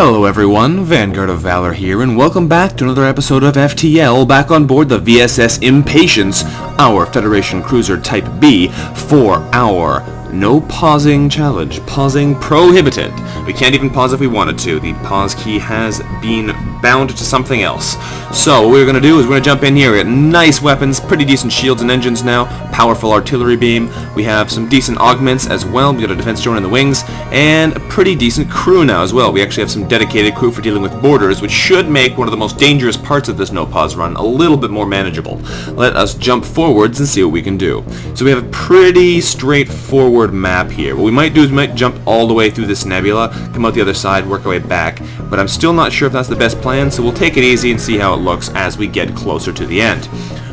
Hello everyone, VanguardOfValor here, and welcome back to another episode of FTL, back on board the VSS Impatience, our Federation Cruiser Type B, for our no pausing challenge, pausing prohibited. We can't even pause if we wanted to. The pause key has been bound to something else. So what we're going to do is we're going to jump in here. We got nice weapons, pretty decent shields and engines now, powerful artillery beam. We have some decent augments as well. We got a defense drone in the wings, and a pretty decent crew now as well. We actually have some dedicated crew for dealing with borders, which should make one of the most dangerous parts of this no-pause run a little bit more manageable. Let us jump forwards and see what we can do. So we have a pretty straightforward map here. What we might do is we might jump all the way through this nebula, come out the other side, work our way back, but I'm still not sure if that's the best plan, so we'll take it easy and see how it looks as we get closer to the end.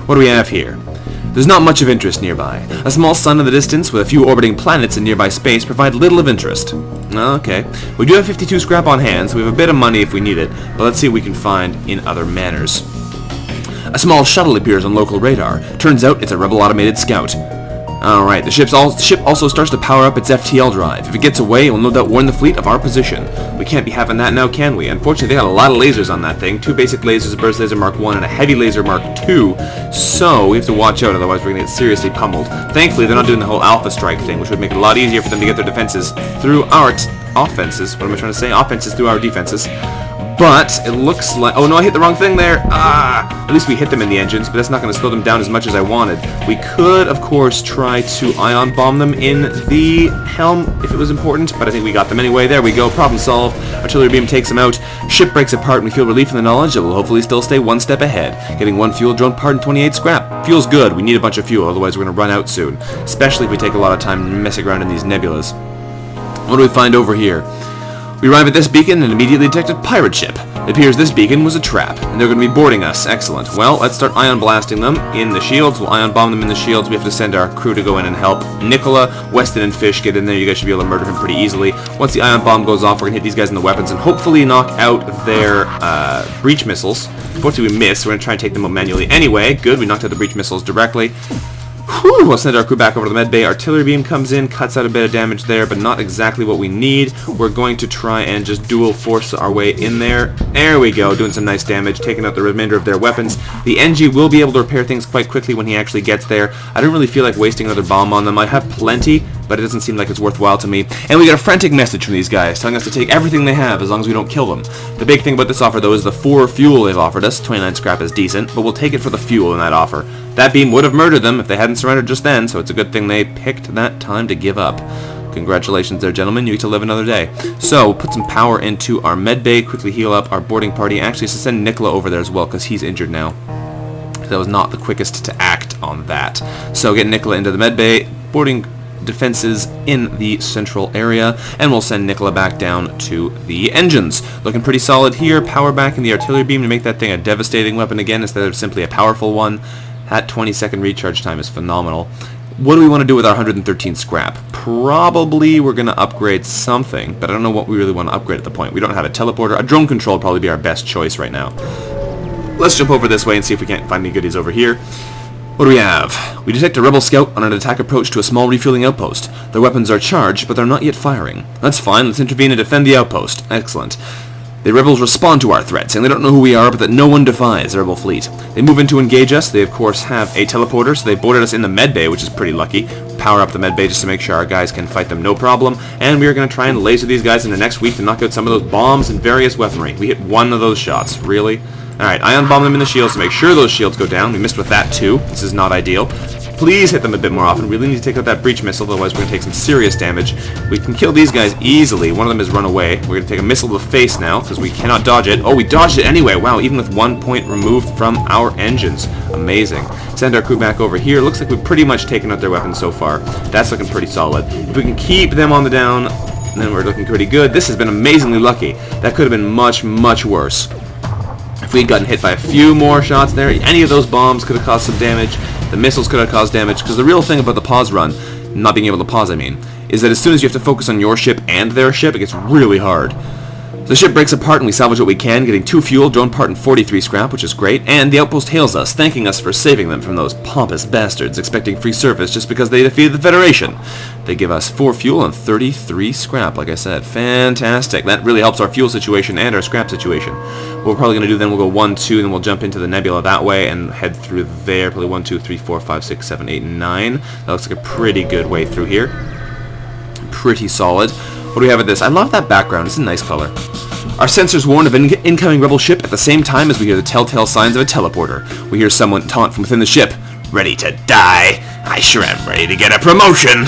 What do we have here? There's not much of interest nearby. A small sun in the distance with a few orbiting planets in nearby space provide little of interest. Okay, we do have 52 scrap on hand, so we have a bit of money if we need it, but let's see what we can find in other manners. A small shuttle appears on local radar. Turns out it's a rebel automated scout. Alright, the ship also starts to power up its FTL drive. If it gets away, it will no doubt warn the fleet of our position. We can't be having that now, can we? Unfortunately, they got a lot of lasers on that thing. 2 basic lasers, a burst laser Mark 1, and a heavy laser Mark 2. So, we have to watch out, otherwise we're going to get seriously pummeled. Thankfully, they're not doing the whole Alpha Strike thing, which would make it a lot easier for them to get their defenses through our offenses. What am I trying to say? Offenses through our defenses. But it looks like... Oh no, I hit the wrong thing there! At least we hit them in the engines, but that's not going to slow them down as much as I wanted. We could, of course, try to ion bomb them in the helm if it was important, but I think we got them anyway. There we go, problem solved. Artillery beam takes them out. Ship breaks apart, and we feel relief in the knowledge that we'll hopefully still stay one step ahead. Getting 1 fuel drone part and 28 scrap. Fuel's good. We need a bunch of fuel, otherwise we're going to run out soon. Especially if we take a lot of time messing around in these nebulas. What do we find over here? We arrive at this beacon and immediately detect a pirate ship. It appears this beacon was a trap, and they're going to be boarding us. Excellent. Well, let's start ion blasting them in the shields. We'll ion bomb them in the shields. We have to send our crew to go in and help. Nicola, Weston, and Fish get in there. You guys should be able to murder him pretty easily. Once the ion bomb goes off, we're going to hit these guys in the weapons and hopefully knock out their breach missiles. Unfortunately, we missed. We're going to try and take them out manually anyway. Good, we knocked out the breach missiles directly. Whew, we'll send our crew back over to the med bay. Artillery beam comes in, cuts out a bit of damage there, but not exactly what we need. We're going to try and just dual force our way in there. There we go, doing some nice damage, taking out the remainder of their weapons. The NG will be able to repair things quite quickly when he actually gets there. I don't really feel like wasting another bomb on them. I have plenty, but it doesn't seem like it's worthwhile to me. And we got a frantic message from these guys telling us to take everything they have as long as we don't kill them. The big thing about this offer, though, is the 4 fuel they've offered us. 29 scrap is decent, but we'll take it for the fuel in that offer. That beam would have murdered them if they hadn't surrendered just then, so it's a good thing they picked that time to give up. Congratulations there, gentlemen. You get to live another day. So, we'll put some power into our med bay, quickly heal up our boarding party. Actually, to send Nicola over there as well, because he's injured now. That was not the quickest to act on that. So, get Nicola into the med bay, boarding defenses in the central area, and we'll send Nicola back down to the engines. Looking pretty solid here. Power back in the artillery beam to make that thing a devastating weapon again instead of simply a powerful one. That 20-second recharge time is phenomenal. What do we want to do with our 113 scrap? Probably we're going to upgrade something, but I don't know what we really want to upgrade at the point. We don't have a teleporter. A drone control would probably be our best choice right now. Let's jump over this way and see if we can't find any goodies over here. What do we have? We detect a rebel scout on an attack approach to a small refueling outpost. Their weapons are charged, but they're not yet firing. That's fine. Let's intervene and defend the outpost. Excellent. The rebels respond to our threat, saying they don't know who we are, but that no one defies the rebel fleet. They move in to engage us. They, of course, have a teleporter, so they boarded us in the med bay, which is pretty lucky. Power up the med bay just to make sure our guys can fight them no problem. And we are going to try and laser these guys in the next week to knock out some of those bombs and various weaponry. We hit 1 of those shots. Really? Alright, ion bomb them in the shields to make sure those shields go down. We missed with that, too. This is not ideal. Please hit them a bit more often. We really need to take out that breach missile, otherwise we're going to take some serious damage. We can kill these guys easily. One of them has run away. We're going to take a missile to the face now, because we cannot dodge it. Oh, we dodged it anyway. Wow, even with 1 point removed from our engines. Amazing. Send our crew back over here. Looks like we've pretty much taken out their weapons so far. That's looking pretty solid. If we can keep them on the down, then we're looking pretty good. This has been amazingly lucky. That could have been much, much worse. If we had gotten hit by a few more shots there, any of those bombs could have caused some damage. The missiles could have caused damage, because the real thing about the pause run, not being able to pause, I mean, is that as soon as you have to focus on your ship and their ship, it gets really hard. The ship breaks apart and we salvage what we can, getting 2 fuel, drone part, and 43 scrap, which is great, and the outpost hails us, thanking us for saving them from those pompous bastards expecting free service just because they defeated the Federation. They give us 4 fuel and 33 scrap, like I said. Fantastic. That really helps our fuel situation and our scrap situation. What we're probably going to do then, we'll go 1, 2, then we'll jump into the nebula that way and head through there, probably 1, 2, 3, 4, 5, 6, 7, 8, and 9. That looks like a pretty good way through here. Pretty solid. What do we have at this? I love that background. It's a nice color. Our sensors warn of an incoming rebel ship at the same time as we hear the telltale signs of a teleporter. We hear someone taunt from within the ship. Ready to die? I sure am ready to get a promotion.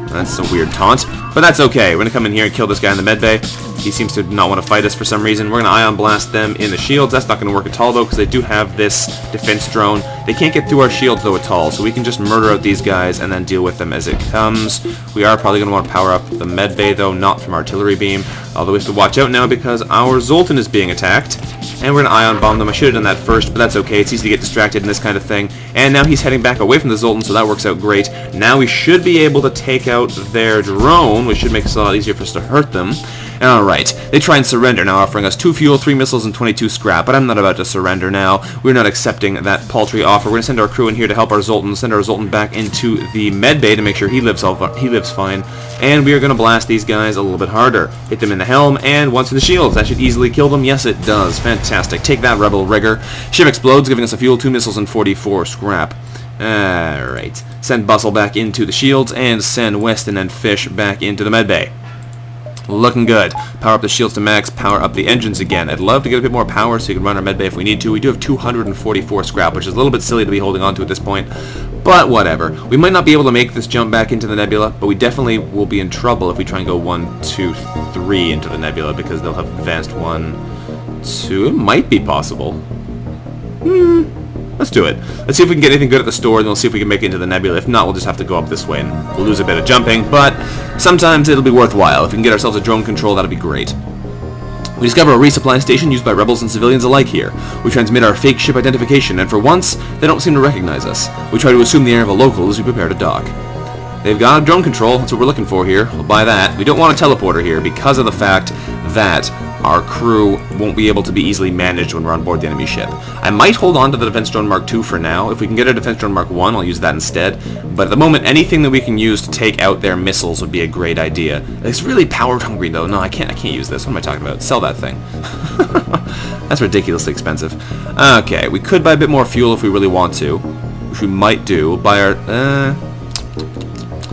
That's a weird taunt, but that's okay. We're going to come in here and kill this guy in the medbay. He seems to not want to fight us for some reason. We're going to ion blast them in the shields. That's not going to work at all, though, because they do have this defense drone. They can't get through our shields, though, at all, so we can just murder out these guys and then deal with them as it comes. We are probably going to want to power up the medbay, though, not from artillery beam. Although we have to watch out now because our Zoltan is being attacked. And we're going to ion bomb them. I should have done that first, but that's okay. It's easy to get distracted in this kind of thing. And now he's heading back away from the Zoltan, so that works out great. Now we should be able to take out their drone, which should make it a lot easier for us to hurt them. Alright, they try and surrender now, offering us 2 fuel, 3 missiles, and 22 scrap, but I'm not about to surrender now. We're not accepting that paltry offer. We're going to send our crew in here to help our Zoltan, send our Zoltan back into the medbay to make sure he lives fine, and we are going to blast these guys a little bit harder. Hit them in the helm, and once in the shields. That should easily kill them. Yes, it does. Fantastic. Take that, Rebel Rigger. Ship explodes, giving us a fuel, 2 missiles, and 44 scrap. Alright. Send Bustle back into the shields, and send Weston and Fish back into the medbay. Looking good. Power up the shields to max, power up the engines again. I'd love to get a bit more power so you can run our medbay if we need to. We do have 244 scrap, which is a little bit silly to be holding on to at this point, but whatever. We might not be able to make this jump back into the nebula, but we definitely will be in trouble if we try and go 1, 2, 3 into the nebula, because they'll have advanced 1, 2. It might be possible. Let's do it. Let's see if we can get anything good at the store, and we'll see if we can make it into the nebula. If not, we'll just have to go up this way, and we'll lose a bit of jumping, but sometimes it'll be worthwhile. If we can get ourselves a drone control, that'll be great. We discover a resupply station used by rebels and civilians alike here. We transmit our fake ship identification, and for once, they don't seem to recognize us. We try to assume the air of a local as we prepare to dock. They've got a drone control. That's what we're looking for here. We'll buy that. We don't want a teleporter here because of the fact that our crew won't be able to be easily managed when we're on board the enemy ship. I might hold on to the Defense Drone Mark II for now. If we can get a Defense Drone Mark I, I'll use that instead. But at the moment, anything that we can use to take out their missiles would be a great idea. It's really power hungry, though. No, I can't use this. What am I talking about? Sell that thing. That's ridiculously expensive. Okay, we could buy a bit more fuel if we really want to, which we might do. We'll buy our...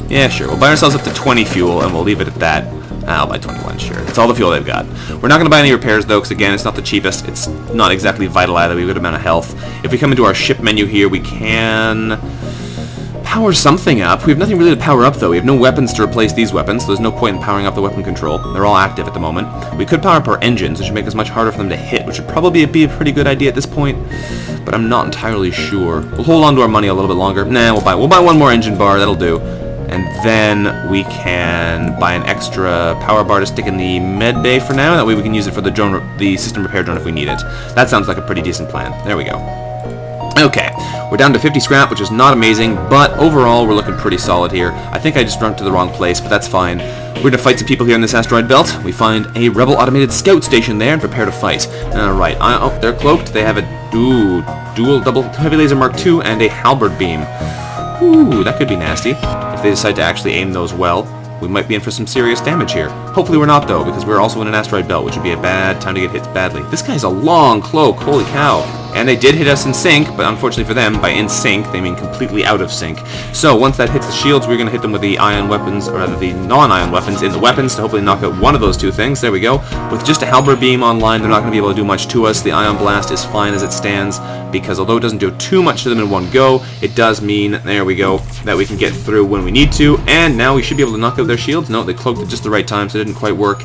yeah, sure. We'll buy ourselves up to 20 fuel, and we'll leave it at that. I'll buy 21, sure. That's all the fuel they've got. We're not going to buy any repairs, though, because, again, it's not the cheapest. It's not exactly vital either. We have a good amount of health. If we come into our ship menu here, we can power something up. We have nothing really to power up, though. We have no weapons to replace these weapons, so there's no point in powering up the weapon control. They're all active at the moment. We could power up our engines, which would make it much harder for them to hit, which would probably be a pretty good idea at this point, but I'm not entirely sure. We'll hold on to our money a little bit longer. Nah, we'll buy one more engine bar. That'll do. And then we can buy an extra power bar to stick in the med bay for now. That way we can use it for the system repair drone if we need it. That sounds like a pretty decent plan. There we go. Okay, we're down to 50 scrap, which is not amazing, but overall we're looking pretty solid here. I think I just jumped to the wrong place, but that's fine. We're going to fight some people here in this asteroid belt. We find a rebel automated scout station there and prepare to fight. Alright, oh, they're cloaked. They have a dual double heavy laser Mark II and a halberd beam. Ooh, that could be nasty. If they decide to actually aim those well, we might be in for some serious damage here. Hopefully we're not, though, because we're also in an asteroid belt, which would be a bad time to get hit badly. This guy's a long cloak, holy cow. And they did hit us in sync, but unfortunately for them, by in sync, they mean completely out of sync. So once that hits the shields, we're going to hit them with the ion weapons, or rather the non-ion weapons in the weapons to hopefully knock out one of those two things. There we go. With just a halberd beam online, they're not going to be able to do much to us. The ion blast is fine as it stands, because although it doesn't do too much to them in one go, it does mean, there we go, that we can get through when we need to. And now we should be able to knock out their shields. No, they cloaked at just the right time, so it didn't quite work.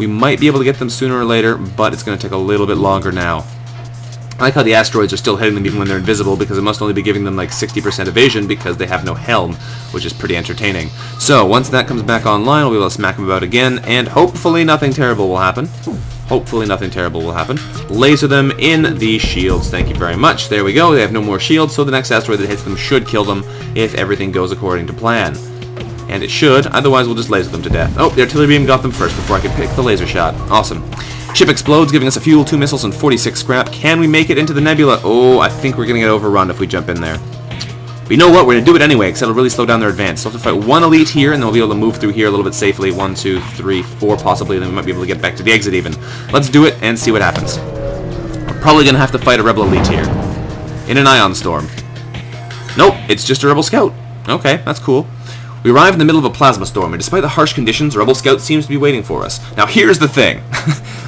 We might be able to get them sooner or later, but it's going to take a little bit longer now. I like how the asteroids are still hitting them even when they're invisible, because it must only be giving them like 60% evasion because they have no helm, which is pretty entertaining. So once that comes back online, we'll be able to smack them about again, and hopefully nothing terrible will happen. Hopefully nothing terrible will happen. Laser them in the shields. Thank you very much. There we go. They have no more shields, so the next asteroid that hits them should kill them if everything goes according to plan. And it should, otherwise we'll just laser them to death. Oh, the artillery beam got them first before I could pick the laser shot. Awesome. Ship explodes, giving us a fuel, 2 missiles, and 46 scrap. Can we make it into the nebula? Oh, I think we're going to get overrun if we jump in there. But you know what? We're going to do it anyway, because it'll really slow down their advance. So we'll have to fight 1 elite here, and then we'll be able to move through here a little bit safely. 1, 2, 3, 4 possibly, then we might be able to get back to the exit even. Let's do it and see what happens. We're probably going to have to fight a rebel elite here. In an ion storm. Nope, it's just a rebel scout. Okay, that's cool. We arrive in the middle of a plasma storm, and despite the harsh conditions, Rebel Scout seems to be waiting for us. Now here's the thing.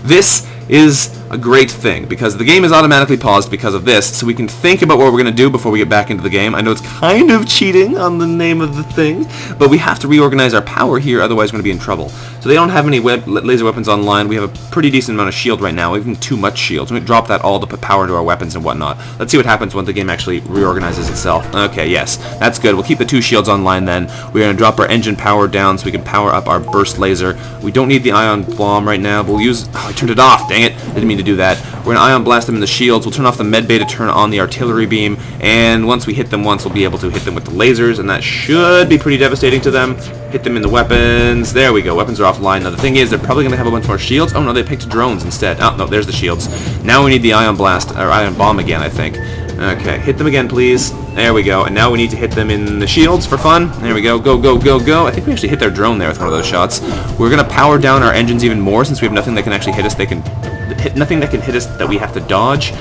This is a great thing, because the game is automatically paused because of this, so we can think about what we're going to do before we get back into the game. I know it's kind of cheating on the name of the thing, but we have to reorganize our power here, otherwise we're going to be in trouble. So they don't have any laser weapons online. We have a pretty decent amount of shield right now, even too much shield. So we drop that all to put power into our weapons and whatnot. Let's see what happens when the game actually reorganizes itself. Okay, yes, that's good. We'll keep the 2 shields online then. We're going to drop our engine power down so we can power up our burst laser. We don't need the ion bomb right now, but we'll use... Oh, I turned it off, dang it. Didn't mean to do that. We're going to ion blast them in the shields. We'll turn off the med bay to turn on the artillery beam, and once we hit them once, we'll be able to hit them with the lasers, and that should be pretty devastating to them. Hit them in the weapons. There we go. Weapons are offline. Now the thing is, they're probably going to have a bunch more shields. Oh no, they picked drones instead. Oh no, there's the shields. Now we need the ion blast, or ion bomb again, I think. Okay, hit them again, please. There we go. And now we need to hit them in the shields for fun. There we go. Go, go, go, go. I think we actually hit their drone there with one of those shots. We're going to power down our engines even more since we have nothing that can actually hit us. They can hit nothing that can hit us that we have to dodge.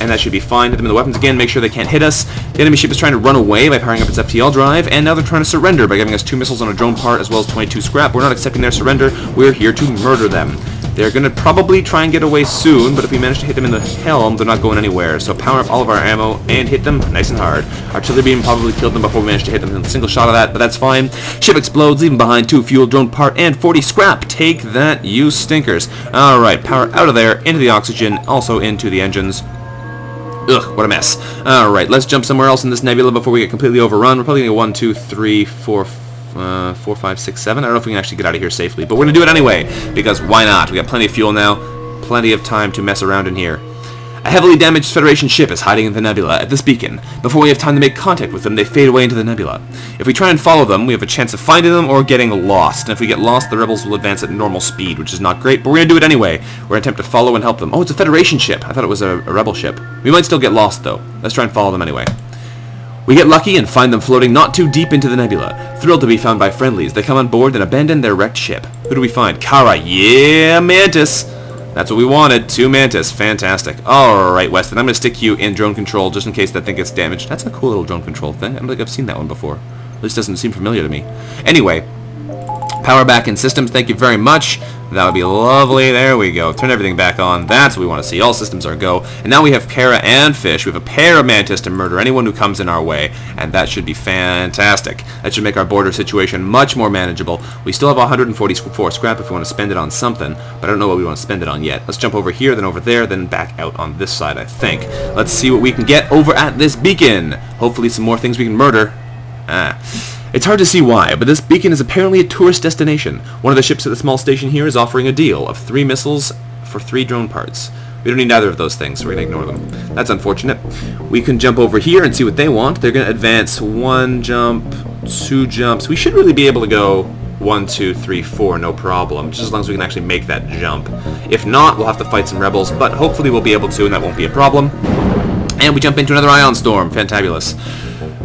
And that should be fine. Hit them in the weapons again. Make sure they can't hit us. The enemy ship is trying to run away by powering up its FTL drive, and now they're trying to surrender by giving us 2 missiles on a drone part as well as 22 scrap. We're not accepting their surrender. We're here to murder them. They're going to probably try and get away soon, but if we manage to hit them in the helm, they're not going anywhere. So power up all of our ammo and hit them nice and hard. Artillery beam probably killed them before we managed to hit them in a single shot of that, but that's fine. Ship explodes, leaving behind 2 fuel, drone part, and 40 scrap. Take that, you stinkers. Alright, power out of there, into the oxygen, also into the engines. Ugh, what a mess. Alright, let's jump somewhere else in this nebula before we get completely overrun. We're probably going to go 1, 2, 3, 4, 5, 6, 7. I don't know if we can actually get out of here safely, but we're going to do it anyway, because why not? We got plenty of fuel now, plenty of time to mess around in here. A heavily damaged Federation ship is hiding in the nebula at this beacon. Before we have time to make contact with them, they fade away into the nebula. If we try and follow them, we have a chance of finding them or getting lost. And if we get lost, the rebels will advance at normal speed, which is not great, but we're going to do it anyway. We're going to attempt to follow and help them. Oh, it's a Federation ship. I thought it was a rebel ship. We might still get lost, though. Let's try and follow them anyway. We get lucky and find them floating not too deep into the nebula. Thrilled to be found by friendlies, they come on board and abandon their wrecked ship. Who do we find? Kara. Yeah, Mantis. That's what we wanted. 2 Mantis. Fantastic. Alright, Weston, I'm going to stick you in drone control just in case that thing gets damaged. That's a cool little drone control thing. I don't think I've seen that one before. At least doesn't seem familiar to me. Anyway, power back in systems. Thank you very much. That would be lovely. There we go. Turn everything back on. That's what we want to see. All systems are go. And now we have Kara and Fish. We have a pair of Mantis to murder anyone who comes in our way. And that should be fantastic. That should make our border situation much more manageable. We still have 144 scrap if we want to spend it on something. But I don't know what we want to spend it on yet. Let's jump over here, then over there, then back out on this side, I think. Let's see what we can get over at this beacon. Hopefully some more things we can murder. It's hard to see why, but this beacon is apparently a tourist destination. One of the ships at the small station here is offering a deal of 3 missiles for 3 drone parts. We don't need either of those things, so we're going to ignore them. That's unfortunate. We can jump over here and see what they want. They're going to advance 1 jump, 2 jumps. We should really be able to go 1, 2, 3, 4, no problem, just as long as we can actually make that jump. If not, we'll have to fight some rebels, but hopefully we'll be able to, and that won't be a problem. And we jump into another ion storm. Fantabulous.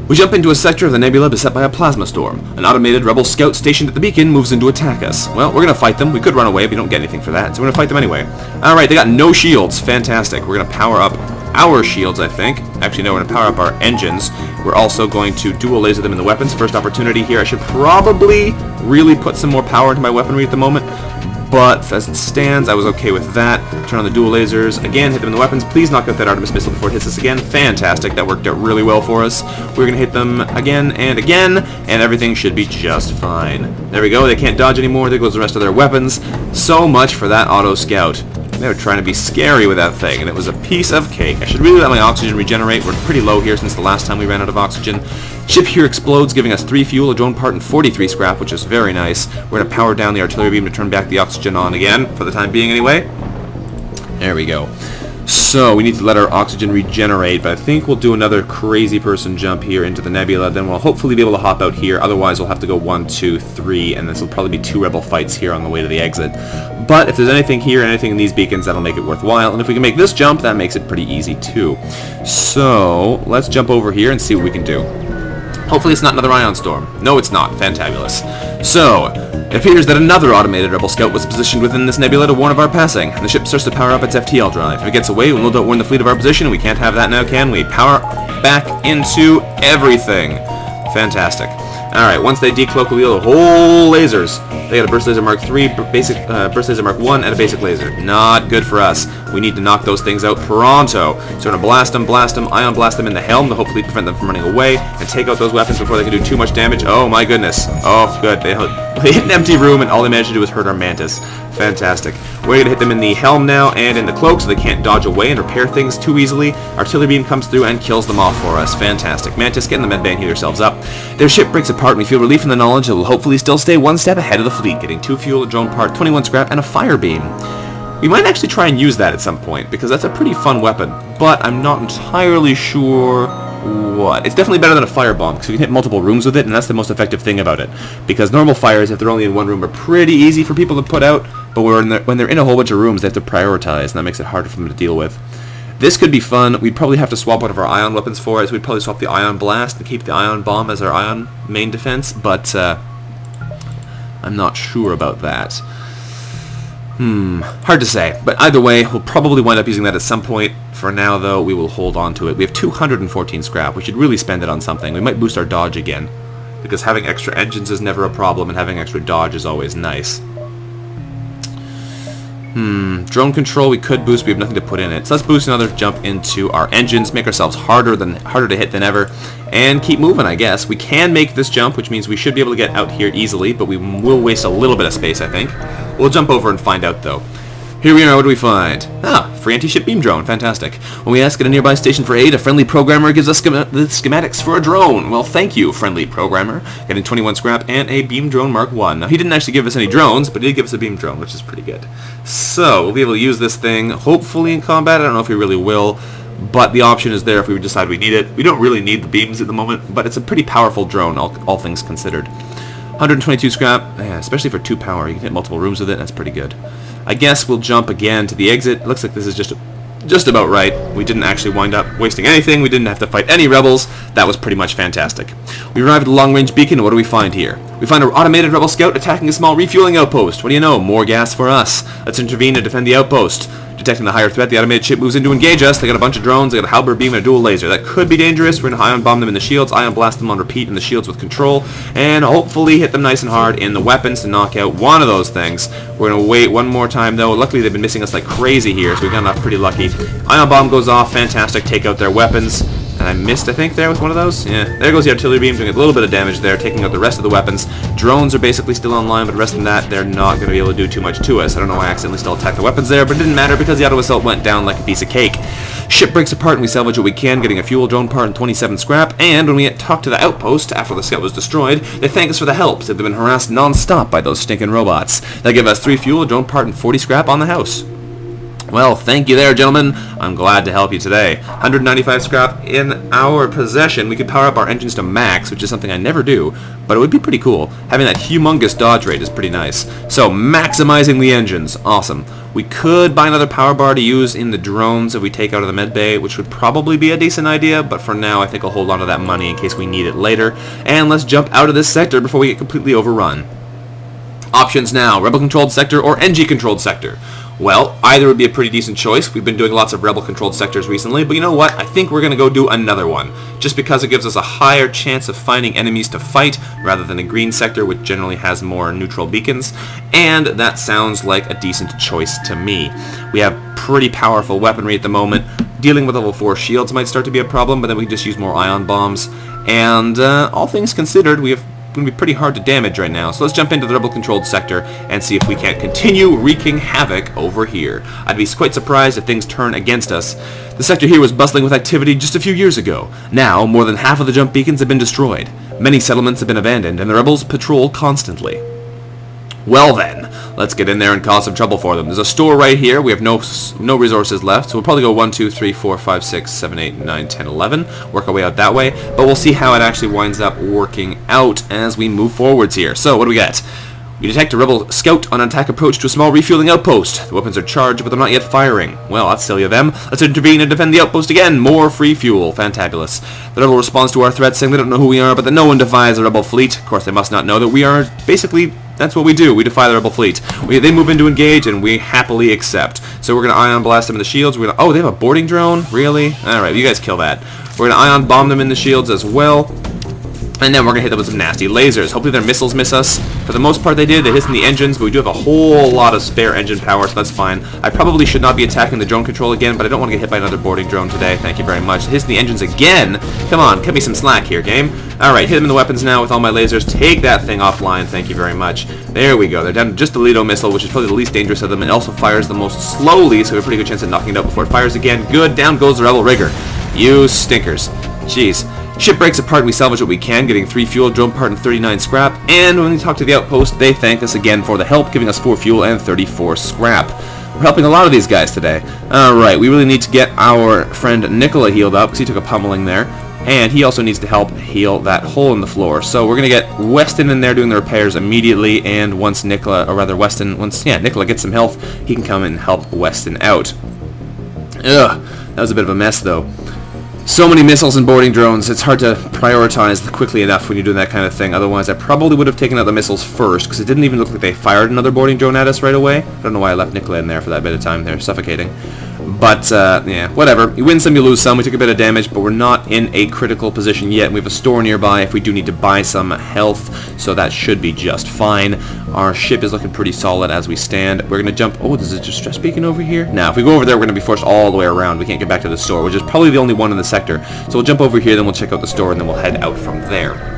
We jump into a sector of the nebula beset by a plasma storm. An automated rebel scout stationed at the beacon moves in to attack us. Well, we're going to fight them. We could run away, but we don't get anything for that, so we're going to fight them anyway. Alright, they got no shields. Fantastic. We're going to power up our shields, I think. Actually, no, we're going to power up our engines. We're also going to dual laser them in the weapons. First opportunity here. I should probably really put some more power into my weaponry at the moment. But as it stands, I was okay with that. Turn on the dual lasers. Again, hit them in the weapons. Please knock out that Artemis missile before it hits us again. Fantastic. That worked out really well for us. We're going to hit them again and again, and everything should be just fine. There we go. They can't dodge anymore. There goes the rest of their weapons. So much for that auto scout. They were trying to be scary with that thing, and it was a piece of cake. I should really let my oxygen regenerate. We're pretty low here since the last time we ran out of oxygen. Ship here explodes, giving us 3 fuel, a drone part, and 43 scrap, which is very nice. We're going to power down the artillery beam to turn back the oxygen on again, for the time being anyway. There we go. So we need to let our oxygen regenerate, but I think we'll do another crazy person jump here into the nebula, then we'll hopefully be able to hop out here. Otherwise we'll have to go 1, 2, 3, and this will probably be 2 rebel fights here on the way to the exit. But if there's anything here, anything in these beacons, that'll make it worthwhile, and if we can make this jump, that makes it pretty easy too. So let's jump over here and see what we can do. Hopefully it's not another ion storm. No, it's not. Fantabulous. So, it appears that another automated rebel scout was positioned within this nebula to warn of our passing. The ship starts to power up its FTL drive. If it gets away, we'll no doubt warn the fleet of our position, and we can't have that now, can we? Power back into everything. Fantastic. Alright, once they decloak, we'll wield whole lasers. They got a Burst Laser Mark III, Burst Laser Mark 1, and a basic laser. Not good for us. We need to knock those things out pronto. So we're going to blast them, ion blast them in the helm to hopefully prevent them from running away, and take out those weapons before they can do too much damage. Oh my goodness. Oh, good. They hit an empty room, and all they managed to do was hurt our Mantis. Fantastic. We're going to hit them in the helm now and in the cloak so they can't dodge away and repair things too easily. Artillery beam comes through and kills them off for us. Fantastic. Mantis, get in the medbay and heal yourselves up. Their ship breaks apart and we feel relief in the knowledge that we'll hopefully still stay one step ahead of the fleet, getting 2 fuel, a drone part, 21 scrap, and a fire beam. We might actually try and use that at some point, because that's a pretty fun weapon, but I'm not entirely sure what. It's definitely better than a firebomb, because you can hit multiple rooms with it, and that's the most effective thing about it. Because normal fires, if they're only in one room, are pretty easy for people to put out, but when they're in a whole bunch of rooms, they have to prioritize, and that makes it harder for them to deal with. This could be fun. We'd probably have to swap one of our ion weapons for it, so we'd probably swap the ion blast and keep the ion bomb as our ion main defense, but I'm not sure about that. Hard to say, but either way, we'll probably wind up using that at some point. For now, though, we will hold on to it. We have 214 scrap. We should really spend it on something. We might boost our dodge again, because having extra engines is never a problem, and having extra dodge is always nice. Drone control we could boost, we have nothing to put in it. So let's boost another jump into our engines, make ourselves harder to hit than ever, and keep moving, I guess. We can make this jump, which means we should be able to get out here easily, but we will waste a little bit of space, I think. We'll jump over and find out, though. Here we are, what do we find? Ah, free anti-ship beam drone, fantastic. When we ask at a nearby station for aid, a friendly programmer gives us the schematics for a drone. Well, thank you, friendly programmer. Getting 21 scrap and a beam drone Mark 1. Now, he didn't actually give us any drones, but he did give us a beam drone, which is pretty good. So, we'll be able to use this thing, hopefully in combat. I don't know if we really will, but the option is there if we decide we need it. We don't really need the beams at the moment, but it's a pretty powerful drone, all things considered. 122 scrap, yeah, especially for 2 power. You can hit multiple rooms with it, that's pretty good. I guess we'll jump again to the exit. Looks like this is just about right. We didn't actually wind up wasting anything. We didn't have to fight any rebels. That was pretty much fantastic. We arrived at the long-range beacon, and what do we find here? We find an automated rebel scout attacking a small refueling outpost. What do you know? More gas for us. Let's intervene to defend the outpost. Detecting the higher threat, the automated ship moves in to engage us. They got a bunch of drones, they got a halberd beam and a dual laser. That could be dangerous. We're going to ion bomb them in the shields, ion blast them on repeat in the shields with control, and hopefully hit them nice and hard in the weapons to knock out one of those things. We're going to wait one more time, though. Luckily, they've been missing us like crazy here, so we got off pretty lucky. Ion bomb goes off, fantastic, take out their weapons. And I missed, I think, there with one of those. Yeah, there goes the artillery beam, doing a little bit of damage there, taking out the rest of the weapons. Drones are basically still online, but the rest of that, they're not going to be able to do too much to us. I don't know why I accidentally still attacked the weapons there, but it didn't matter because the auto assault went down like a piece of cake. Ship breaks apart and we salvage what we can, getting a fuel drone part and 27 scrap, and when we talk to the outpost after the scout was destroyed, they thank us for the help, since they've been harassed non-stop by those stinking robots. They give us 3 fuel, a drone part, and 40 scrap on the house. Well, thank you there, gentlemen. I'm glad to help you today. 195 scrap in our possession. We could power up our engines to max, which is something I never do, but it would be pretty cool. Having that humongous dodge rate is pretty nice. So, maximizing the engines. Awesome. We could buy another power bar to use in the drones if we take out of the med bay, which would probably be a decent idea, but for now I think I'll hold on to that money in case we need it later. And let's jump out of this sector before we get completely overrun. Options now, rebel-controlled sector or NG-controlled sector. Well, either would be a pretty decent choice. We've been doing lots of rebel-controlled sectors recently, but you know what? I think we're going to go do another one, just because it gives us a higher chance of finding enemies to fight rather than a green sector, which generally has more neutral beacons, and that sounds like a decent choice to me. We have pretty powerful weaponry at the moment. Dealing with level 4 shields might start to be a problem, but then we can just use more ion bombs, and all things considered, we have going to be pretty hard to damage right now. So let's jump into the rebel-controlled sector and see if we can't continue wreaking havoc over here. I'd be quite surprised if things turn against us. The sector here was bustling with activity just a few years ago. Now, more than half of the jump beacons have been destroyed. Many settlements have been abandoned, and the rebels patrol constantly. Well then, let's get in there and cause some trouble for them. There's a store right here. We have no resources left, so we'll probably go 1, 2, 3, 4, 5, 6, 7, 8, 9, 10, 11. Work our way out that way, but we'll see how it actually winds up working out as we move forwards here. So, what do we got? We detect a rebel scout on an attack approach to a small refueling outpost. The weapons are charged, but they're not yet firing. Well, that's silly of them. Let's intervene and defend the outpost again. More free fuel. Fantabulous. The rebel responds to our threat, saying they don't know who we are, but that no one defies the rebel fleet. Of course, they must not know that we are basically... That's what we do. We defy the rebel fleet. They move in to engage, and we happily accept. So we're going to ion blast them in the shields. Oh, they have a boarding drone? Really? Alright, you guys kill that. We're going to ion bomb them in the shields as well. And then we're going to hit them with some nasty lasers. Hopefully their missiles miss us. For the most part they did. They hit in the engines, but we do have a whole lot of spare engine power, so that's fine. I probably should not be attacking the drone control again, but I don't want to get hit by another boarding drone today. Thank you very much. It hits in the engines again. Come on, cut me some slack here, game. Alright, hit them in the weapons now with all my lasers. Take that thing offline. Thank you very much. There we go. They're down to just the Lido missile, which is probably the least dangerous of them. It also fires the most slowly, so we have a pretty good chance of knocking it out before it fires again. Good. Down goes the rebel rigger. You stinkers. Jeez. Ship breaks apart and we salvage what we can, getting 3 fuel, drone part, and 39 scrap. And when we talk to the outpost, they thank us again for the help, giving us 4 fuel and 34 scrap. We're helping a lot of these guys today. Alright, we really need to get our friend Nicola healed up, because he took a pummeling there. And he also needs to help heal that hole in the floor. So we're going to get Weston in there doing the repairs immediately, and once Nicola gets some health, he can come and help Weston out. Ugh, that was a bit of a mess though. So many missiles and boarding drones, it's hard to prioritize quickly enough when you're doing that kind of thing. Otherwise, I probably would have taken out the missiles first, because it didn't even look like they fired another boarding drone at us right away. I don't know why I left Nicola in there for that bit of time. They're suffocating. But, yeah, whatever. You win some, you lose some. We took a bit of damage, but we're not in a critical position yet. We have a store nearby if we do need to buy some health, so that should be just fine. Our ship is looking pretty solid as we stand. We're going to jump... Oh, does it just stress beacon over here? Now, if we go over there, we're going to be forced all the way around. We can't get back to the store, which is probably the only one in the sector. So we'll jump over here, then we'll check out the store, and then we'll head out from there.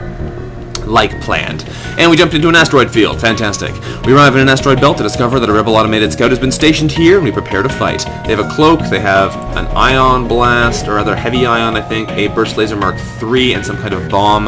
Like planned. And we jumped into an asteroid field. Fantastic. We arrive in an asteroid belt to discover that a rebel automated scout has been stationed here, and we prepare to fight. They have a cloak, they have an ion blast, or rather heavy ion, I think, a burst laser Mark III, and some kind of bomb.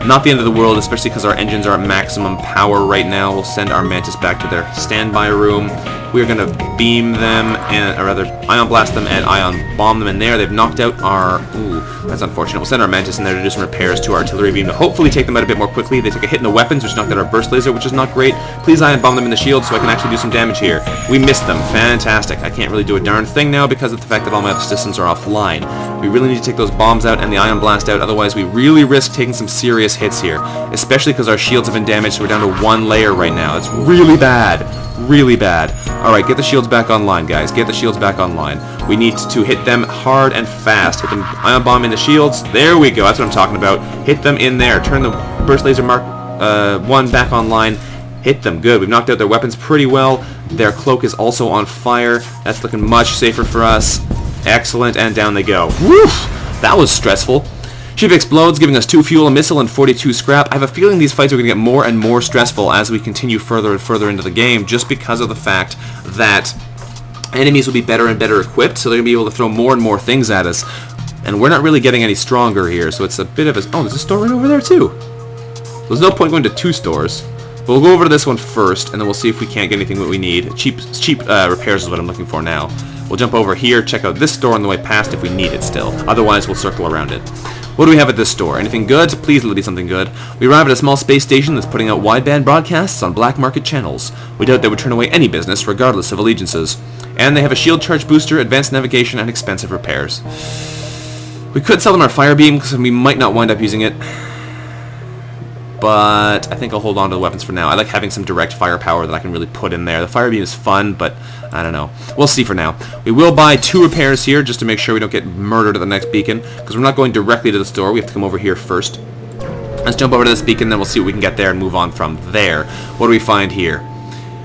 Not the end of the world, especially because our engines are at maximum power right now. We'll send our Mantis back to their standby room. We're going to beam them, or rather, ion blast them and ion bomb them in there. They've knocked out our... Ooh, that's unfortunate. We'll send our Mantis in there to do some repairs to our artillery beam to hopefully take them out a bit more quickly. They took a hit in the weapons, which knocked out our burst laser, which is not great. Please ion bomb them in the shield so I can actually do some damage here. We missed them. Fantastic. I can't really do a darn thing now because of the fact that all my other systems are offline. We really need to take those bombs out and the ion blast out, otherwise we really risk taking some serious hits here. Especially because our shields have been damaged, so we're down to 1 layer right now. It's really bad. Really bad. Alright, get the shields back online, guys. Get the shields back online. We need to hit them hard and fast. Hit them ion bomb in the shields. There we go. That's what I'm talking about. Hit them in there. Turn the burst laser Mark 1 back online. Hit them. Good. We've knocked out their weapons pretty well. Their cloak is also on fire. That's looking much safer for us. Excellent. And down they go. Woof! That was stressful. Ship explodes, giving us 2 fuel, a missile, and 42 scrap. I have a feeling these fights are going to get more and more stressful as we continue further and further into the game, just because of the fact that enemies will be better and better equipped, so they're going to be able to throw more and more things at us. And we're not really getting any stronger here, so it's a bit of a... Oh, there's a store right over there, too. There's no point going to 2 stores. We'll go over to this one first, and then we'll see if we can't get anything that we need. Cheap repairs is what I'm looking for now. We'll jump over here, check out this store on the way past if we need it still. Otherwise, we'll circle around it. What do we have at this store? Anything good? Please let it be something good. We arrive at a small space station that's putting out wideband broadcasts on black market channels. We doubt they would turn away any business, regardless of allegiances. And they have a shield charge booster, advanced navigation, and expensive repairs. We could sell them our fire beam, because we might not wind up using it. But I think I'll hold on to the weapons for now. I like having some direct firepower that I can really put in there. The fire beam is fun, but I don't know. We'll see for now. We will buy 2 repairs here just to make sure we don't get murdered at the next beacon, because we're not going directly to the store. We have to come over here first. Let's jump over to this beacon, then we'll see what we can get there and move on from there. What do we find here?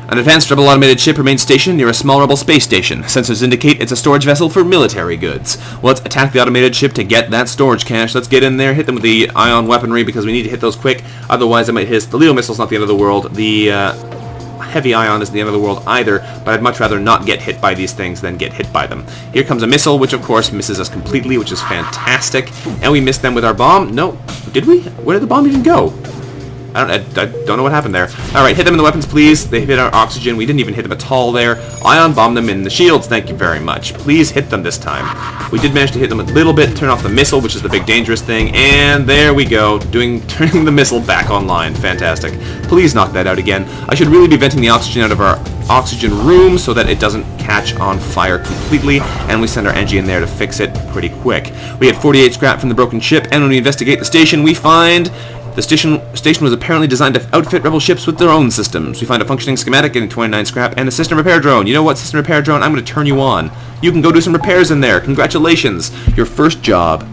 An advanced rebel automated ship remains stationed near a small rebel space station. Sensors indicate it's a storage vessel for military goods. Let's attack the automated ship to get that storage cache. Let's get in there, hit them with the ion weaponry because we need to hit those quick. Otherwise, I might hit the Leo missile's not the end of the world. The heavy ion isn't the end of the world either, but I'd much rather not get hit by these things than get hit by them. Here comes a missile, which of course misses us completely, which is fantastic. And we missed them with our bomb. No, did we? Where did the bomb even go? I don't know what happened there. Alright, hit them in the weapons, please. They hit our oxygen. We didn't even hit them at all there. Ion bomb them in the shields. Thank you very much. Please hit them this time. We did manage to hit them a little bit, turn off the missile, which is the big dangerous thing, and there we go, turning the missile back online. Fantastic. Please knock that out again. I should really be venting the oxygen out of our oxygen room so that it doesn't catch on fire completely, and we send our NG in there to fix it pretty quick. We had 48 scrap from the broken ship, and when we investigate the station, we find the station was apparently designed to outfit rebel ships with their own systems. We find a functioning schematic, getting 29 scrap, and a system repair drone. You know what, system repair drone? I'm going to turn you on. You can go do some repairs in there. Congratulations. Your first job.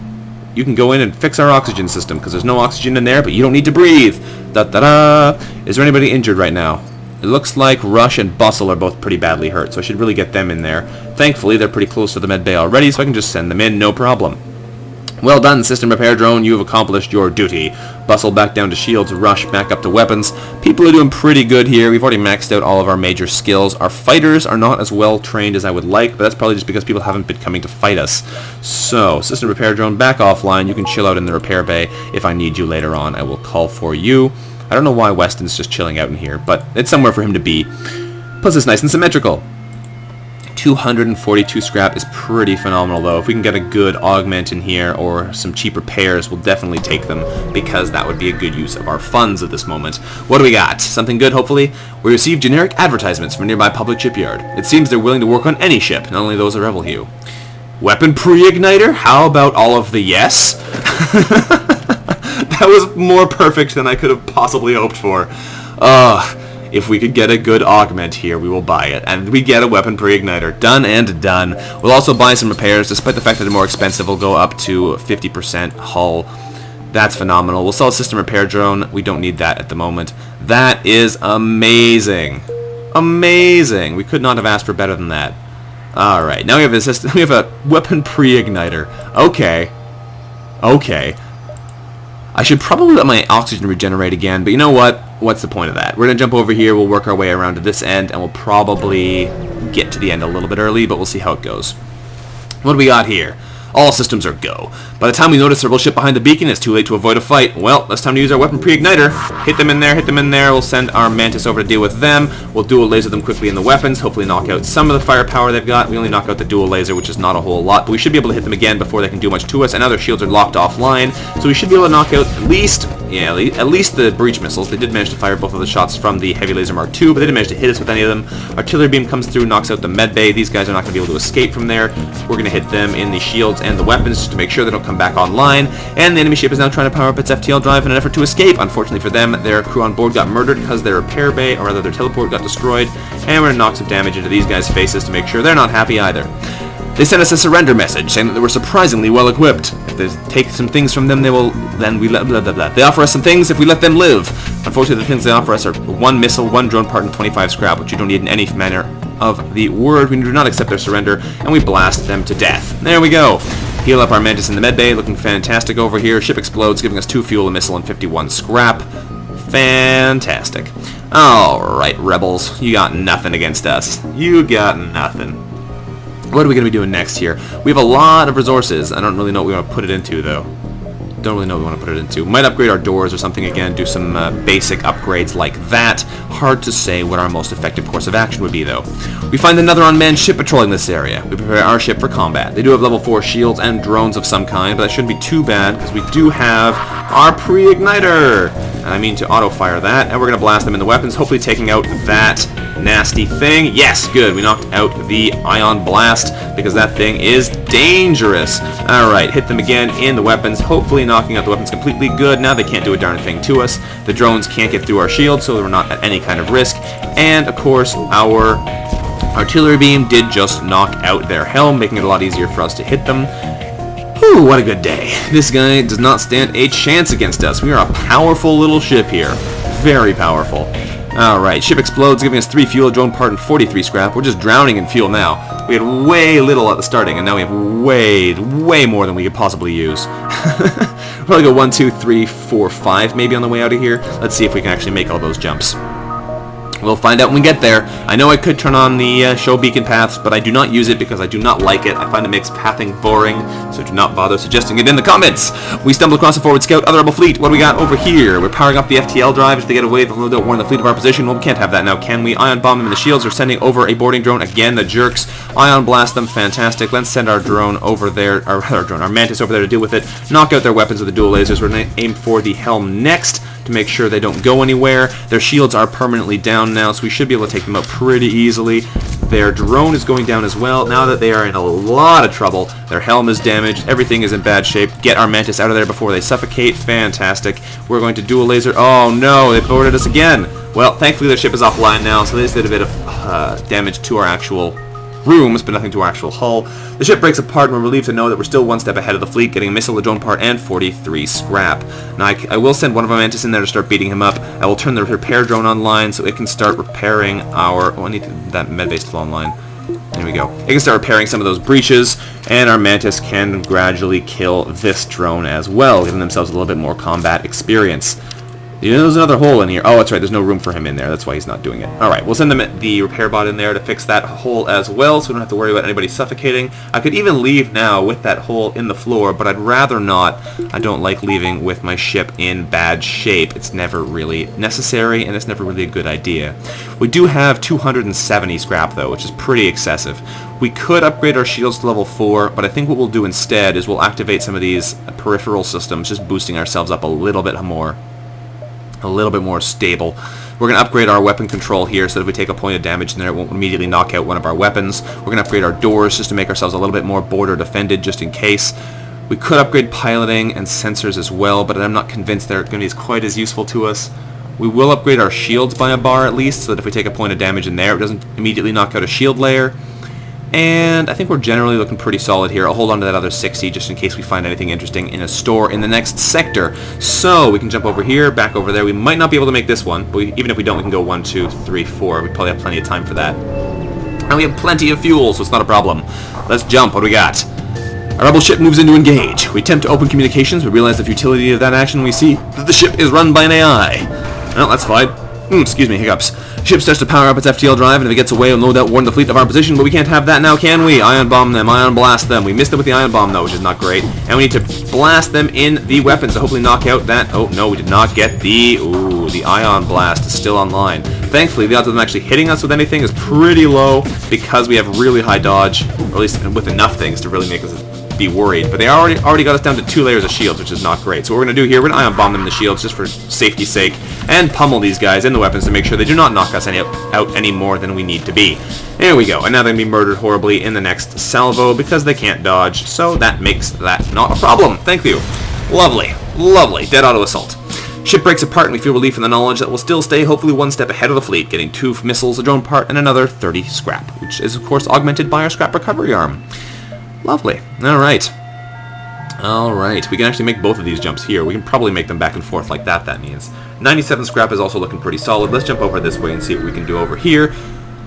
You can go in and fix our oxygen system, because there's no oxygen in there, but you don't need to breathe. Da-da-da. Is there anybody injured right now? It looks like Rush and Bustle are both pretty badly hurt, so I should really get them in there. Thankfully, they're pretty close to the med bay already, so I can just send them in, no problem. Well done, System Repair Drone. You have accomplished your duty. Bustle back down to shields, Rush back up to weapons. People are doing pretty good here. We've already maxed out all of our major skills. Our fighters are not as well trained as I would like, but that's probably just because people haven't been coming to fight us. So, System Repair Drone back offline. You can chill out in the repair bay. If I need you later on, I will call for you. I don't know why Weston's just chilling out in here, but it's somewhere for him to be. Plus, it's nice and symmetrical. 242 scrap is pretty phenomenal, though. If we can get a good augment in here or some cheap repairs, we'll definitely take them, because that would be a good use of our funds at this moment. What do we got? Something good, hopefully? We received generic advertisements from a nearby public shipyard. It seems they're willing to work on any ship, not only those of Rebel Hue. Weapon pre-igniter? How about all of the yes? That was more perfect than I could have possibly hoped for. If we could get a good augment here, we will buy it. And we get a weapon pre-igniter. Done and done. We'll also buy some repairs, despite the fact that they're more expensive. We'll go up to 50% hull. That's phenomenal. We'll sell a system repair drone. We don't need that at the moment. That is amazing. Amazing. We could not have asked for better than that. Alright, now we have a system. We have a weapon pre-igniter. Okay. Okay. I should probably let my oxygen regenerate again, but you know what? What's the point of that? We're going to jump over here, we'll work our way around to this end, and we'll probably get to the end a little bit early, but we'll see how it goes. What do we got here? All systems are go. By the time we notice a rebel ship behind the beacon, it's too late to avoid a fight. Well, it's time to use our weapon pre-igniter. Hit them in there, hit them in there. We'll send our Mantis over to deal with them. We'll dual laser them quickly in the weapons, hopefully knock out some of the firepower they've got. We only knock out the dual laser, which is not a whole lot, but we should be able to hit them again before they can do much to us, and now their shields are locked offline, so we should be able to knock out at least the breach missiles. They did manage to fire both of the shots from the heavy laser Mark II, but they didn't manage to hit us with any of them. Artillery beam comes through, knocks out the med bay. These guys are not going to be able to escape from there. We're going to hit them in the shields and the weapons just to make sure they don't come back online, and the enemy ship is now trying to power up its FTL drive in an effort to escape. Unfortunately for them, their crew on board got murdered because their repair bay, or rather their teleport, got destroyed, and we're going to knock some damage into these guys' faces to make sure they're not happy either. They sent us a surrender message saying that they were surprisingly well equipped. If they take some things from them, they will then we let blah blah blah. They offer us some things if we let them live. Unfortunately, the things they offer us are 1 missile, 1 drone part, and 25 scrap, which you don't need in any manner of the word. We do not accept their surrender, and we blast them to death. There we go. Heal up our Mantis in the med bay, looking fantastic over here. Ship explodes, giving us 2 fuel, a missile, and 51 scrap. Fantastic. Alright, rebels. You got nothing against us. You got nothing. What are we going to be doing next here? We have a lot of resources. I don't really know what we want to put it into, though. Don't really know what we want to put it into. Might upgrade our doors or something again, do some basic upgrades like that. Hard to say what our most effective course of action would be, though. We find another unmanned ship patrolling this area. We prepare our ship for combat. They do have level 4 shields and drones of some kind, but that shouldn't be too bad, because we do have our pre-igniter. And I mean to auto-fire that, and we're going to blast them in the weapons, hopefully taking out that nasty thing. Yes, good. We knocked out the ion blast, because that thing is dangerous. Alright, hit them again in the weapons, hopefully knocking out the weapons completely. Good. Now they can't do a darn thing to us. The drones can't get through our shield, so we're not at any kind of risk. And, of course, our artillery beam did just knock out their helm, making it a lot easier for us to hit them. Whew, what a good day. This guy does not stand a chance against us. We are a powerful little ship here. Very powerful. Alright, ship explodes, giving us 3 fuel, drone part, and 43 scrap. We're just drowning in fuel now. We had way little at the starting, and now we have way more than we could possibly use. We'll probably go 1, 2, 3, 4, 5 maybe on the way out of here. Let's see if we can actually make all those jumps. We'll find out when we get there. I know I could turn on the show beacon paths, but I do not use it because I do not like it. I find it makes pathing boring, so do not bother suggesting it in the comments. We stumble across a forward scout, other rebel fleet. What do we got over here? We're powering up the FTL drive. If they get away, they'll warn the fleet of our position. Well, we can't have that now, can we? Ion bomb them in the shields. We're sending over a boarding drone. Again, the jerks. Ion blast them. Fantastic. Let's send our drone over there, our mantis over there to deal with it. Knock out their weapons with the dual lasers. We're going to aim for the helm next to make sure they don't go anywhere. Their shields are permanently down now, so we should be able to take them out pretty easily. Their drone is going down as well. Now that they are in a lot of trouble, their helm is damaged, everything is in bad shape. Get our mantis out of there before they suffocate. Fantastic. We're going to dual laser. Oh no, they boarded us again. Well, thankfully their ship is offline now, so they just did a bit of damage to our actual rooms, but nothing to our actual hull. The ship breaks apart, and we're relieved to know that we're still one step ahead of the fleet, getting a missile, a drone part, and 43 scrap. Now, I will send one of our mantis in there to start beating him up. I will turn the repair drone online so it can start repairing our... Oh, I need that medbay still online. There we go. It can start repairing some of those breaches, and our mantis can gradually kill this drone as well, giving themselves a little bit more combat experience. You know, there's another hole in here. Oh, that's right. There's no room for him in there. That's why he's not doing it. All right. We'll send the repair bot in there to fix that hole as well, so we don't have to worry about anybody suffocating. I could even leave now with that hole in the floor, but I'd rather not. I don't like leaving with my ship in bad shape. It's never really necessary, and it's never really a good idea. We do have 270 scrap, though, which is pretty excessive. We could upgrade our shields to level 4, but I think what we'll do instead is we'll activate some of these peripheral systems, just boosting ourselves up a little bit more. A little bit more stable. We're going to upgrade our weapon control here so that if we take a point of damage in there, it won't immediately knock out one of our weapons. We're going to upgrade our doors just to make ourselves a little bit more border defended just in case. We could upgrade piloting and sensors as well, but I'm not convinced they're going to be quite as useful to us. We will upgrade our shields by a bar at least, so that if we take a point of damage in there, it doesn't immediately knock out a shield layer. And I think we're generally looking pretty solid here. I'll hold on to that other 60 just in case we find anything interesting in a store in the next sector. So we can jump over here, back over there. We might not be able to make this one, but even if we don't, we can go 1, 2, 3, 4. We probably have plenty of time for that. And we have plenty of fuel, so it's not a problem. Let's jump. What do we got? Our rebel ship moves in to engage. We attempt to open communications, but realize the futility of that action. We see that the ship is run by an AI. Well, that's fine. Excuse me, hiccups. Ship starts to power up its FTL drive, and if it gets away, we'll no doubt warn the fleet of our position, but we can't have that now, can we? Ion bomb them, ion blast them. We missed them with the ion bomb, though, which is not great. And we need to blast them in the weapons to hopefully knock out that... Oh, no, we did not get the... Ooh, the ion blast is still online. Thankfully, the odds of them actually hitting us with anything is pretty low because we have really high dodge, or at least with enough things to really make us be worried. But they already got us down to 2 layers of shields, which is not great. So what we're going to do here, we're going to ion bomb them in the shields just for safety's sake, and pummel these guys in the weapons to make sure they do not knock us out any more than we need to be. There we go. And now they're going to be murdered horribly in the next salvo because they can't dodge, so that makes that not a problem. Thank you. Lovely. Lovely. Dead auto assault. Ship breaks apart and we feel relief in the knowledge that we'll still stay hopefully one step ahead of the fleet, getting 2 missiles, a drone part, and another 30 scrap, which is of course augmented by our scrap recovery arm. Lovely. Alright. Alright. We can actually make both of these jumps here. We can probably make them back and forth like that means. 97 scrap is also looking pretty solid. Let's jump over this way and see what we can do over here.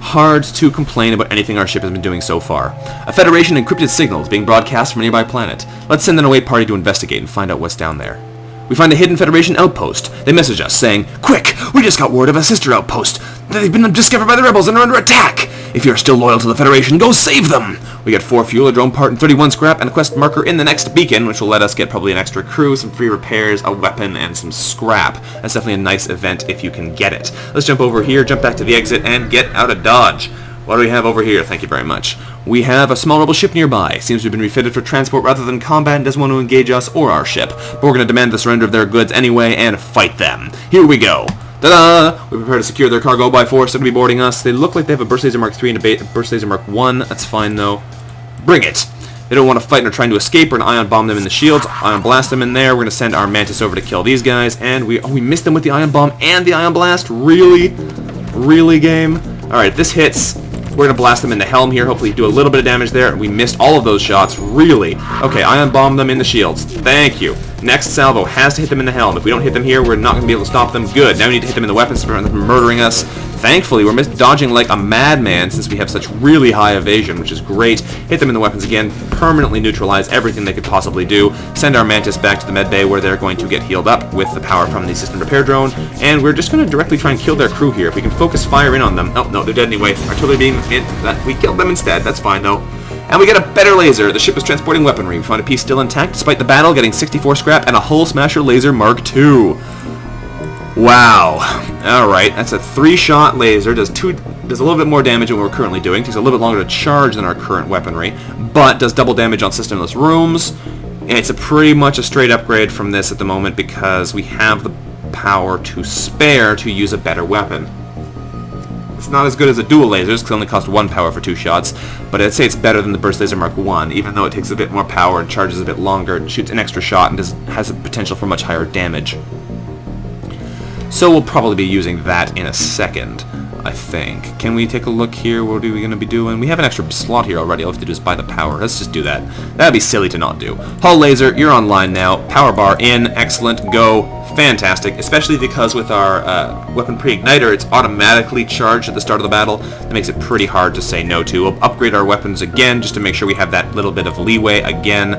Hard to complain about anything our ship has been doing so far. A Federation encrypted signal is being broadcast from a nearby planet. Let's send an away party to investigate and find out what's down there. We find a hidden Federation outpost. They message us saying, "Quick! We just got word of a sister outpost. They've been discovered by the rebels and are under attack. If you're still loyal to the Federation, go save them!" We get 4 fuel, a drone part, and 31 scrap, and a quest marker in the next beacon, which will let us get probably an extra crew, some free repairs, a weapon, and some scrap. That's definitely a nice event if you can get it. Let's jump over here, jump back to the exit, and get out of Dodge. What do we have over here? Thank you very much. We have a small rebel ship nearby. Seems to have been refitted for transport rather than combat and doesn't want to engage us or our ship. But we're going to demand the surrender of their goods anyway and fight them. Here we go. Ta-da! We prepare to secure their cargo by force. They're going to be boarding us. They look like they have a Burst Laser Mark III and a Burst Laser Mark I. That's fine, though. Bring it! They don't want to fight and are trying to escape. We're going to ion bomb them in the shields, ion blast them in there. We're going to send our Mantis over to kill these guys. And we missed them with the ion bomb and the ion blast? Really? Really, game? Alright, if this hits... We're going to blast them in the helm here, hopefully do a little bit of damage there. We missed all of those shots, really. Okay, ion bomb them in the shields. Thank you. Next salvo has to hit them in the helm. If we don't hit them here, we're not going to be able to stop them. Good. Now we need to hit them in the weapons to prevent them from murdering us. Thankfully, we're dodging like a madman since we have such really high evasion, which is great. Hit them in the weapons again, permanently neutralize everything they could possibly do, send our Mantis back to the med bay where they're going to get healed up with the power from the system repair drone, and we're just going to directly try and kill their crew here. If we can focus fire in on them. Oh, no, they're dead anyway. Artillery beam in. We killed them instead. That's fine, though. And we get a better laser. The ship is transporting weaponry. We find a piece still intact despite the battle, getting 64 scrap and a hull smasher laser Mark II. Wow. Alright, that's a 3-shot laser. Does a little bit more damage than we're currently doing. Takes a little bit longer to charge than our current weaponry, but does double damage on systemless rooms. And it's pretty much a straight upgrade from this at the moment because we have the power to spare to use a better weapon. It's not as good as the dual lasers, because it only cost 1 power for 2 shots, but I'd say it's better than the Burst Laser Mark I, even though it takes a bit more power and charges a bit longer and shoots an extra shot and has a potential for much higher damage. So we'll probably be using that in a second, I think. Can we take a look here? What are we going to be doing? We have an extra slot here already. All we have to do is buy the power. Let's just do that. That'd be silly to not do. Hull laser, you're online now. Power bar in. Excellent. Go. Fantastic. Especially because with our weapon pre-igniter, it's automatically charged at the start of the battle. That makes it pretty hard to say no to. We'll upgrade our weapons again just to make sure we have that little bit of leeway again.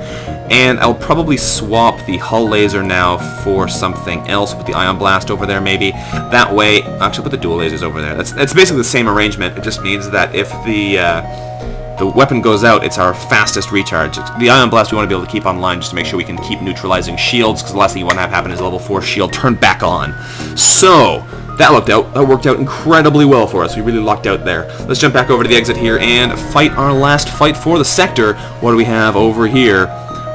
And I'll probably swap the hull laser now for something else. Put the ion blast over there maybe. That way, actually put the dual lasers over there. That's basically the same arrangement. It just means that if the weapon goes out, it's our fastest recharge. The ion blast we want to be able to keep online just to make sure we can keep neutralizing shields, because the last thing you want to have happen is a level 4 shield turned back on. So, that worked out incredibly well for us. We really lucked out there. Let's jump back over to the exit here and fight our last fight for the sector. What do we have over here?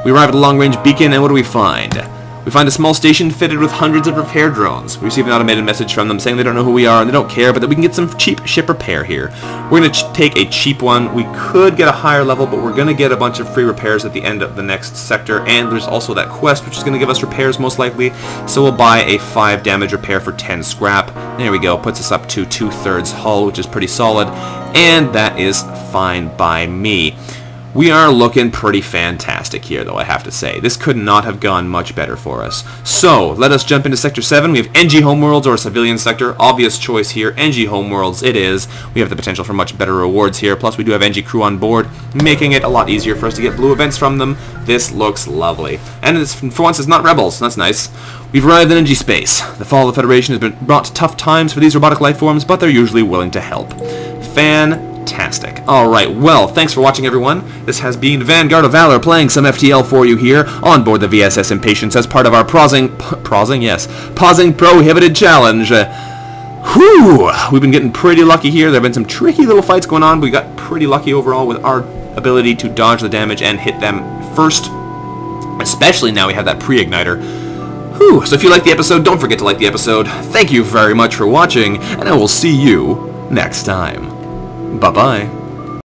We arrive at a long-range beacon, and what do we find? We find a small station fitted with hundreds of repair drones. We receive an automated message from them saying they don't know who we are and they don't care, but that we can get some cheap ship repair here. We're going to take a cheap one. We could get a higher level, but we're going to get a bunch of free repairs at the end of the next sector, and there's also that quest, which is going to give us repairs most likely. So we'll buy a 5 damage repair for 10 scrap. There we go. Puts us up to 2/3 hull, which is pretty solid, and that is fine by me. We are looking pretty fantastic here, though, I have to say. This could not have gone much better for us. So, let us jump into Sector 7. We have NG Homeworlds or a civilian sector. Obvious choice here. NG Homeworlds it is. We have the potential for much better rewards here. Plus, we do have NG crew on board, making it a lot easier for us to get blue events from them. This looks lovely. And for once, it's not rebels. That's nice. We've arrived in NG space. The fall of the Federation has been brought to tough times for these robotic life forms, but they're usually willing to help. Fantastic. Alright, well, thanks for watching, everyone. This has been VanguardOfValor playing some FTL for you here on board the VSS Impatience as part of our pausing Prohibited challenge. We've been getting pretty lucky here. There have been some tricky little fights going on, but we got pretty lucky overall with our ability to dodge the damage and hit them first. Especially now we have that pre-igniter. So if you liked the episode, don't forget to like the episode. Thank you very much for watching, and I will see you next time. Bye-bye.